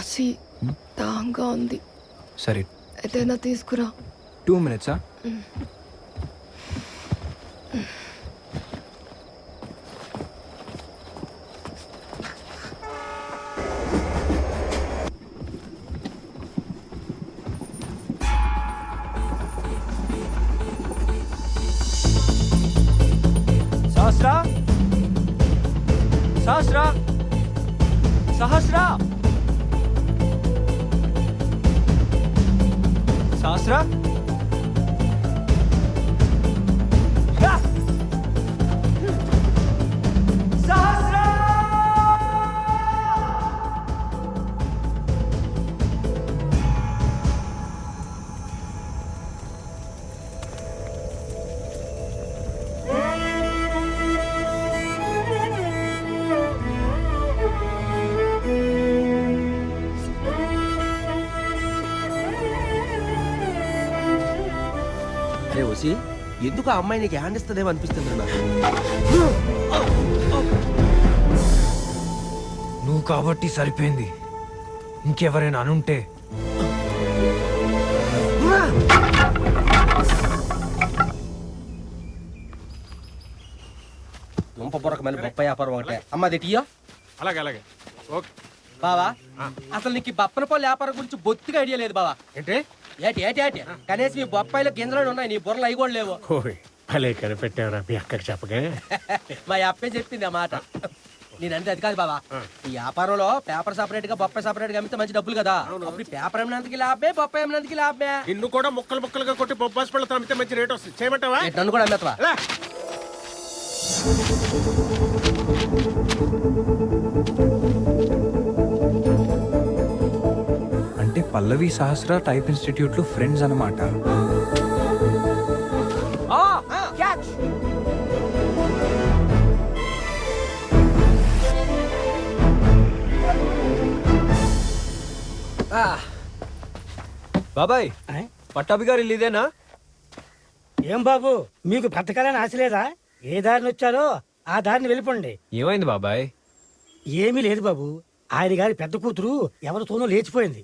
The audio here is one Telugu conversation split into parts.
కాశీ దాంగా ఉంది. సరే ఏదైనా తీసుకురా. 2 minutes. సహస్రా సహస్రా సహస్రా సహస్రా సహస్రా అరే వసి ఎందుకు ఆ అమ్మాయి నీకు హ్యాండ్ ఇస్తుందేమో అనిపిస్తుంది నాకు. నువ్వు కాబట్టి సరిపోయింది. ఇంకెవరైనా అనుంటే దుంప బొరకమైన బొప్ప వ్యాపారం ఒకటే అమ్మ అది టీయో. అలాగే అలాగే ఓకే బావా అసలు నీకు ఈ బప్పన పళ్ళు వ్యాపారం గురించి బొత్తిగా ఐడియా లేదు బావా. ఏంటి ఏటి ఏటి ఏటి కనీసం ఈ బొప్పాయిలో గింజలు ఉన్నాయి, నీ బుర్రలు అవి కూడా లేవు. ఓయ్ భలే కనిపెట్టావురా మీ అక్కకి చెప్పగా. మా అప్పే చెప్పింది ఆ మాట. నేనంటే అది కాదు బావా, ఈ వ్యాపారంలో పేపర్ సపరేట్ గా బొప్పాయి సపరేట్ గా అమ్మితే మంచి డబ్బులు కదా. అప్పుడు పేపర్ అమ్మినందుకు లాభే, బొప్పాయి అమ్మినందుకు లాభే. నిన్ను కూడా ముక్కలు ముక్కలుగా కొట్టి బొబ్బాస్ పళ్ళతో అమ్మితే మంచి రేట్ వస్తుంది. చేయమంటావా? నన్ను కూడా అమ్మేస్తావా? ఎలా? అంటే పల్లవి సహస్ర టైప్ ఇన్స్టిట్యూట్ లో ఫ్రెండ్స్ అన్నమాట. బాబాయ్ పట్టాభి గారు ఇల్లు ఇదేనా? ఏం బాబు మీకు బ్రతకాలని ఆశ లేదా? ఏ దారిని వచ్చారో ఆ దారిని వెళ్ళిపోండి. ఏమైంది బాబాయ్? ఏమీ లేదు బాబు, ఆయన గారి పెద్ద కూతురు ఎవరితోనో లేచిపోయింది.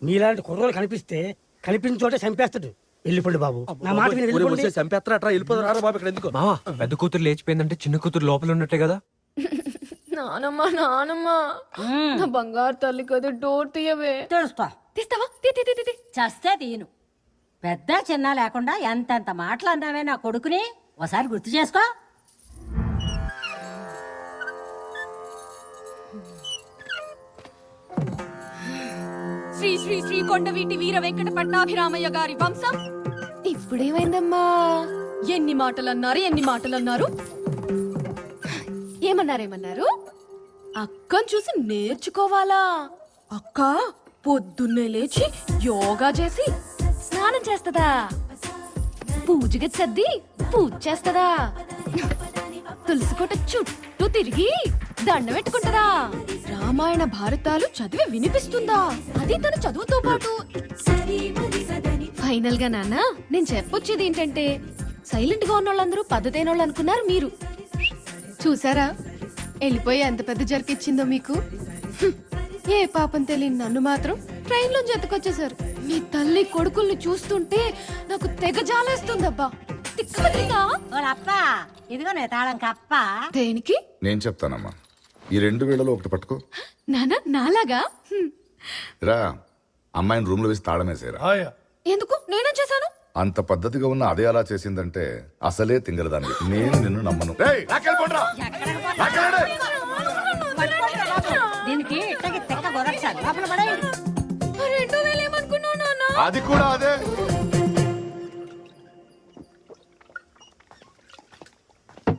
మీలాంటి కుర్రోలు కనిపిస్తే కనిపించిన చోట చంపేస్తాడు. వెళ్ళిపోండి బాబు, నా మాట విని వెళ్ళిపోండి. చంపేస్తారా? వెళ్ళిపోతారా బాబు? ఇక్కడ ఎందుకు? మావా పెద్ద కూతురు లేచిపోయిందంటే చిన్న కూతురు లోపల ఉన్నట్టే కదా. నానమ్మ నానమ్మ, నా బంగారు తల్లి కదా, డోర్ తీయవే. తెలుస్తా తీస్తావా? చస్తే తీయను. పెద్ద చిన్న లేకుండా ఎంతెంత మాటలు అన్నావే నా కొడుకుని, ఒకసారి గుర్తు చేసుకో. శ్రీ శ్రీ శ్రీ కొండవీటి వీర వెంకట పట్టాభిరామయ్య గారి వంశం. ఇప్పుడేమైందమ్మా? ఎన్ని మాటలన్నారు, ఎన్ని మాటలన్నారు. ఏమన్నారేమన్నారు? అక్కని చూసి నేర్చుకోవాలా? అక్క పొద్దున్నే లేచి యోగా చేసి స్నానం చేస్తదా? పూజకి సర్ది పూజ చేస్తదా? తులసి కోట చుట్టూ తిరిగి దండ పెట్టుకుంటదా? రామాయణ భారతాలు చదివి వినిపిస్తుందా? అది తన చదువుతో పాటు. ఫైనల్ గా నాన్న, నేను చెప్పొచ్చేది ఏంటంటే, సైలెంట్ గా ఉన్న వాళ్ళందరూ పద్ధతైన వాళ్ళు అనుకున్నారు మీరు. చూసారా వెళ్ళిపోయి ఎంత పెద్ద జరికిచ్చిందో మీకు. ఏ పాపం తెలియని నన్ను మాత్రం ట్రైన్ లో జతకొచ్చేసారు. మీ తల్లి కొడుకుల్ని చూస్తుంటే నాకు తెగ జాలేస్తుందబ్బా. తిక్కమతిగా. అప్ప ఇదిగో నే తాళం కప్ప. దేనికి? నేను చెప్తానమ్మా, ఈ 2 వేళలో ఒకటి పట్టుకో. నానా నాలాగా? రా, అమ్మాయిని రూమ్ లో వేసి తాళమేసేరా. ఎందుకు? నేనేం చేశాను? అంత పద్ధతిగా ఉన్న అదే అలా చేసిందంటే అసలే తింగరదాన్ని. నేను నిన్ను నమ్మను. దీనికి ఇట్టకి తెక్క గొరచాలి. లోపల పడేయండి. 2000 ఏమనుకున్నావు నాన్న? అది కూడా అదే.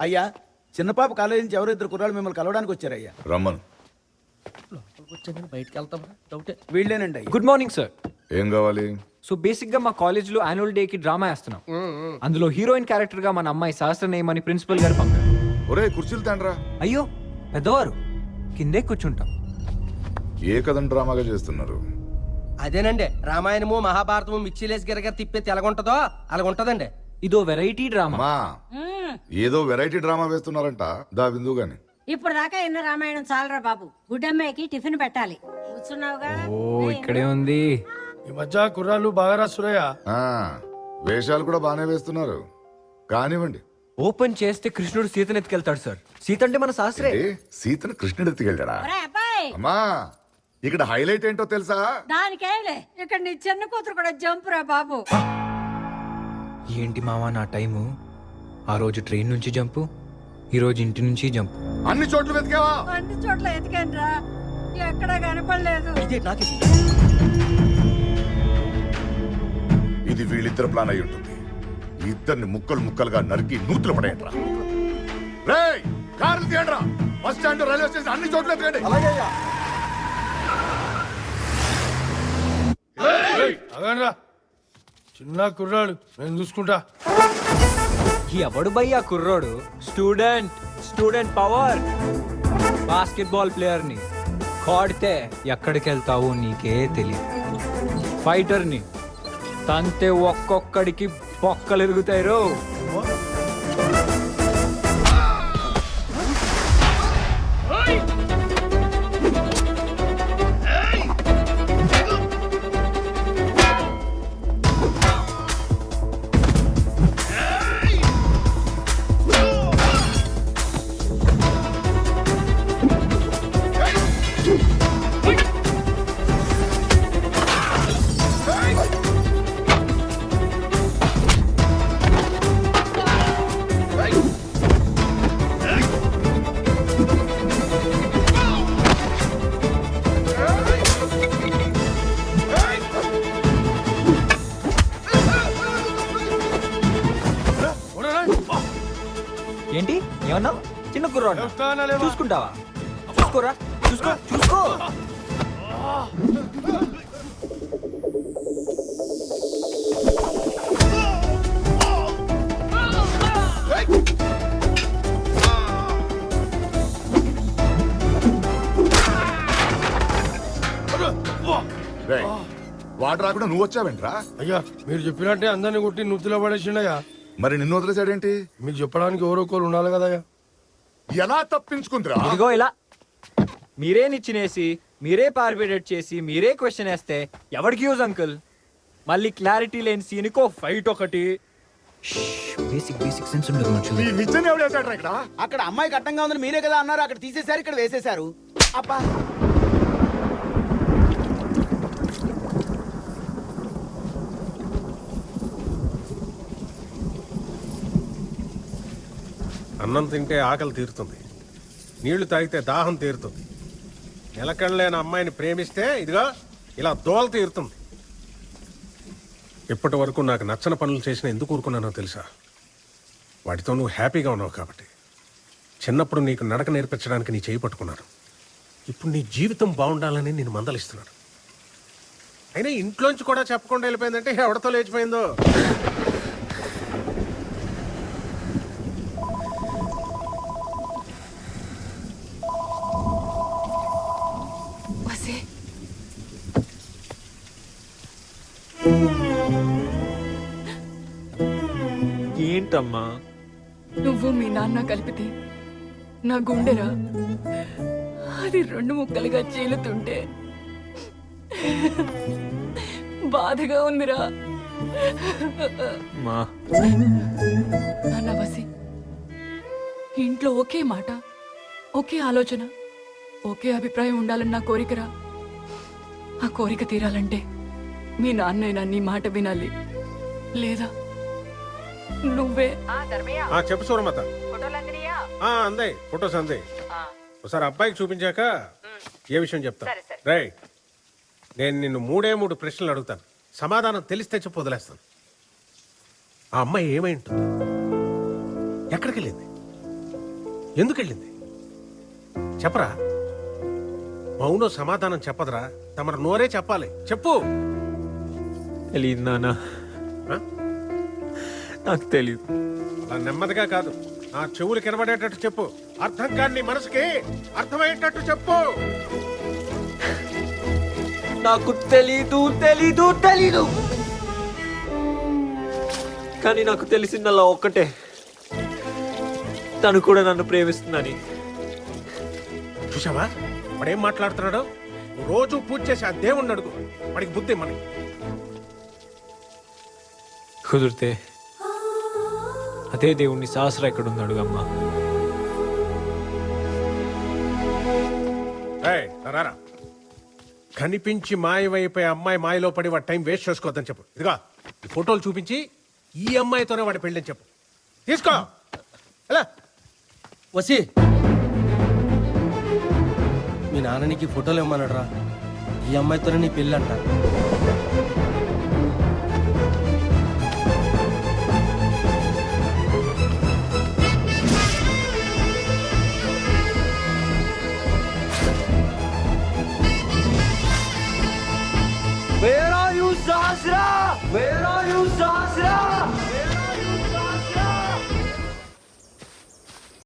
అయ్యా, చిన్నపాప కాలేజీ నుంచి ఎవరో 2 కుర్రాళ్ళు మిమ్మల్ని కలవడానికి వచ్చారయ్యా. రమ్మను. బయటకి వెళ్తాం డౌటే. వీళ్ళేనండి అయ్యా. Good morning sir. ఏం కావాలి? సో బేసిక్ గా మా కాలేజ్ లో యాన్యువల్ డే కి డ్రామా వేస్తున్నాం. అందులో హీరోయిన్ క్యారెక్టర్ గా మన అమ్మాయి సహస్ర నేమని ప్రిన్సిపల్ గారు పంపారు. ఒరే కుర్చీలు తండ్రా. అయ్యో పెద్దవారు, కిందే కూర్చుంటాం. ఏ కథను డ్రామాగా చేస్తున్నారు? అదేనండి, రామాయణము మహాభారతము మిక్సీలేసి గిరగర తిప్పేది ఎలాగుంటదో అలాగుంటదండి. ఇదో వెరైటీ డ్రామా. అమ్మా, ఏదో వెరైటీ డ్రామా వేస్తున్నారంట. దా విందు గాని. ఇప్పుడు దాకా ఎన్న రామాయణం చాలరా బాబు. గుడ్డమ్మకి టిఫిన్ పెట్టాలి. కూర్చున్నావుగా. ఓ ఇక్కడే ఉంది. ఈ మధ్య కుర్రాళ్ళు బాగా రాస్తున్నాయా? ఆ, వేషాలు కూడా బాగానే వేస్తున్నారు. కానివ్వండి. ఓపెన్ చేస్తే కృష్ణుడు సీతను ఎత్తుకెళ్తాడు సార్. సీత అంటే మన శాస్త్రే. ఏ, సీతను కృష్ణుడు ఎత్తుకెళ్ళాడా? ఒరే అబ్బాయి, అమ్మా, ఇక్కడ హైలైట్ ఏంటో తెలుసా? దానికేంలే, ఇక్కడ నీ చిన్న కూతురు కూడా జంప్ రా బాబు. ఏంటి మావా నా టైము? ఆ రోజు ట్రైన్ నుంచి జంపు, ఈ రోజు ఇంటి నుంచి జంపు. అన్ని చోట్ల వెతికావా? అన్ని చోట్ల ఎతికాను రా, ఎక్కడ కనపడలేదు. ఇదే నాకే ఇది వీళ్ళిద్దరు ప్లాన్ అయి ఉంటుంది. ఈ ఇద్దరిని ముక్కలు ముక్కలుగా నరికి నూతులు పడేయండిరా. రేయ్, కార్లు తీయండిరా. బస్ స్టాండ్, రైల్వే స్టేషన్ అన్ని చోట్ల ఎతకండి. అగనరా, చిన్న కుర్రాడు, నేను చూసుకుంటా. ఎవడు భయ్యా కుర్రోడు? Student power. బాస్కెట్బాల్ ప్లేయర్ ని కొడితే ఎక్కడికి వెళ్తావో నీకే తెలియదు. ఫైటర్ ని తంతే ఒక్కొక్కడికి బొక్కలు ఎరుగుతాయి రో. ఏంటి ఏమన్నా? చిన్న కుర్రోడు చూసుకుంటావా? చూసుకోరా, చూసుకో. రేయ్, వాడు రాకుండా నువ్వు వచ్చావేంట్రా? అయ్యా, మీరు చెప్పినట్టే అందరిని కొట్టి నుత్తులో పడేసిండయ్యా. మరి నిన్ను వదిలేసాడేంటి? మీకు చెప్పడానికి ఎవరొకరు ఉండాలి కదయ్యా. ఎలా తప్పించుకుందిరా? ఇదిగో ఇలా మీరే నిచ్చినేసి, మీరే పార్బిడేట్ చేసి, మీరే క్వశ్చన్ వేస్తే ఎవరికి యూజ్ అంకుల్? మళ్ళీ క్లారిటీ లేని సీన్కో ఫైట్ ఒకటి. బేసిక్ సెన్స్ ఉండదు మనుషులు. ఈ నిచ్చెన ఎవడు వేసాడురా ఇక్కడ? అక్కడ అమ్మాయి కట్టంగా ఉందని మీరే కదా అన్నారు. అక్కడ తీసేశారు, ఇక్కడ వేసేశారు. అబ్బా, అన్నం తింటే ఆకలి తీరుతుంది, నీళ్లు తాగితే దాహం తీరుతుంది. నిలకడలేని అమ్మాయిని ప్రేమిస్తే ఇదిగో ఇలా దోల తీరుతుంది. ఇప్పటి వరకు నాకు నచ్చని పనులు చేసిన ఎందుకు ఊరుకున్నానో తెలుసా? వాటితో నువ్వు హ్యాపీగా ఉన్నావు కాబట్టి. చిన్నప్పుడు నీకు నడక నేర్పించడానికి నీ చేయి పట్టుకున్నాను. ఇప్పుడు నీ జీవితం బాగుండాలని నేను మందలిస్తున్నాను. అయినా ఇంట్లోంచి కూడా చెప్పకుండా వెళ్ళిపోయిందంటే ఎవరితో లేచిపోయిందో. వసే ఏంటమ్మా? నువ్వు మీ నాన్న కలిపితే నా గుండెరా, అది 2 ముక్కలుగా చీలుతుంటే బాధగా ఉందిరా. మా నాన్న వసి, ఇంట్లో ఒకే మాట, ఒకే ఆలోచన, ఒకే అభిప్రాయం ఉండాలని నా కోరికరా. ఆ కోరిక తీరాలంటే మీ నాన్నైనా నీ మాట వినాలి, లేదా నువ్వే. చెప్పు సూరమత. అందే ఫొటోస్ అందే. ఒకసారి అబ్బాయికి చూపించాక ఏ విషయం చెప్తా. రేయ్, నేను నిన్ను 3 ప్రశ్నలు అడుగుతాను. సమాధానం తెలిస్తే చెప్పు, వదిలేస్తాను. ఆ అమ్మాయి ఏమై ఉంటుంది? ఎక్కడికి వెళ్ళింది? ఎందుకు వెళ్ళింది? చెప్పరా. మౌనో సమాధానం చెప్పదురా, తమరు నోరే చెప్పాలి. చెప్పు. తెలియదు నాన్న, ఆ? నాకు తెలియదు. అలా నెమ్మదిగా కాదు, నా చెవులు కనబడేటట్టు చెప్పు. అర్థం కాని నీ మనసుకి అర్థమయ్యేటట్టు చెప్పు. నాకు తెలీదు కానీ నాకు తెలిసిందల్లా ఒక్కటే, తను కూడా నన్ను ప్రేమిస్తుందని. చూసావా వాడేం మాట్లాడుతున్నాడు? రోజు పూజ చేసి ఆ దేవుణ్ణి అడుగు, వాడికి బుద్ధి మనకి. కుదిరితే అదే దేవుణ్ణి సహస్ర ఎక్కడున్నాడు అమ్మా. ఏయ్, రారా. కనిపించి మాయమైపోయే అమ్మాయి మాయలో పడి వాడి టైం వేస్ట్ చేసుకోవద్దని చెప్పు. ఇదిగా ఈ ఫోటోలు చూపించి ఈ అమ్మాయితోనే వాడి పెళ్ళని చెప్పు. తీసుకో. ఎలా? వసి మీ నాన్న నీకు ఫోటోలు ఇమ్మన్నాడు రా. ఈ అమ్మాయితోనే నీ పెళ్ళి అంట.